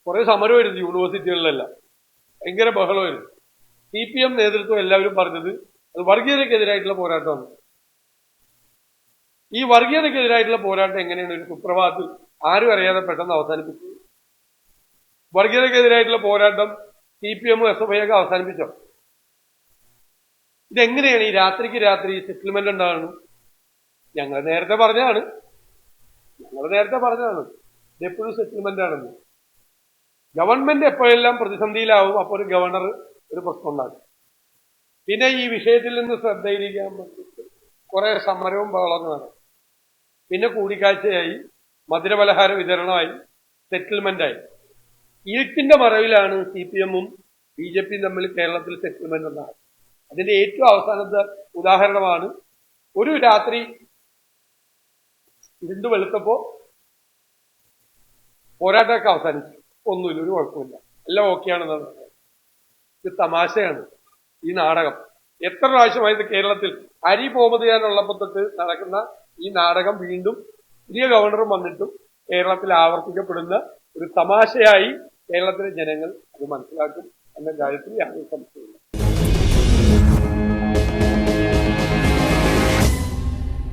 കുറെ സമരമായിരുന്നു യൂണിവേഴ്സിറ്റികളിലെല്ലാം, ഭയങ്കര ബഹളമായിരുന്നു. CPM നേതൃത്വം എല്ലാവരും പറഞ്ഞത് അത് വർഗീയതയ്ക്കെതിരായിട്ടുള്ള പോരാട്ടമാണ്. ഈ വർഗീയതയ്ക്കെതിരായിട്ടുള്ള പോരാട്ടം എങ്ങനെയാണ് ഒരു സുപ്രഭാതത്തിൽ ആരും അറിയാതെ പെട്ടെന്ന് അവസാനിപ്പിച്ചത്? വർഗീയതയ്ക്കെതിരായിട്ടുള്ള പോരാട്ടം CPM SFI ഒക്കെ അവസാനിപ്പിച്ചോ? ഇതെങ്ങനെയാണ് ഈ രാത്രിക്ക് രാത്രി സെറ്റിൽമെന്റ് ഉണ്ടാകുന്നത്? ഞങ്ങൾ നേരത്തെ പറഞ്ഞതാണ് ഇതെപ്പോഴും സെറ്റിൽമെന്റ് ആണെന്ന്. ഗവൺമെന്റ് എപ്പോഴെല്ലാം പ്രതിസന്ധിയിലാവും അപ്പോൾ ഒരു ഗവർണർ ഒരു പ്രശ്നം ഉണ്ടാക്കും. പിന്നെ ഈ വിഷയത്തിൽ നിന്ന് ശ്രദ്ധയിരിക്കാൻ വേണ്ടിയിട്ട് കുറെ സമരവും ബഹളവും നടക്കും. പിന്നെ കൂടിക്കാഴ്ചയായി, മധുരപലഹാര വിതരണമായി, സെറ്റിൽമെന്റായി. ഇരുട്ടിന്റെ മറവിലാണ് CPM-ഉം BJP-യും തമ്മിൽ കേരളത്തിൽ സെറ്റിൽമെന്റ് ഉണ്ടാകുന്നത്. അതിന്റെ ഏറ്റവും അവസാനത്തെ ഉദാഹരണമാണ് ഒരു രാത്രി ഇരുണ്ട് വെളുത്തപ്പോ പോരാട്ടമൊക്കെ അവസാനിച്ചു, ഒന്നുമില്ല, ഒരു കുഴപ്പമില്ല, എല്ലാം ഓക്കെയാണെന്നാണ്. ഇത് തമാശയാണ് ഈ നാടകം. എത്ര പ്രാവശ്യമായത് കേരളത്തിൽ അരി മുഹമ്മദ് ഖാൻ ഉള്ളപ്പോൾ തൊട്ട് നടക്കുന്ന ഈ നാടകം വീണ്ടും പുതിയ ഗവർണറും വന്നിട്ടും കേരളത്തിൽ ആവർത്തിക്കപ്പെടുന്ന ഒരു തമാശയായി കേരളത്തിലെ ജനങ്ങൾ അത് മനസ്സിലാക്കും എന്ന കാര്യത്തിൽ യാതൊരു സംശയവും.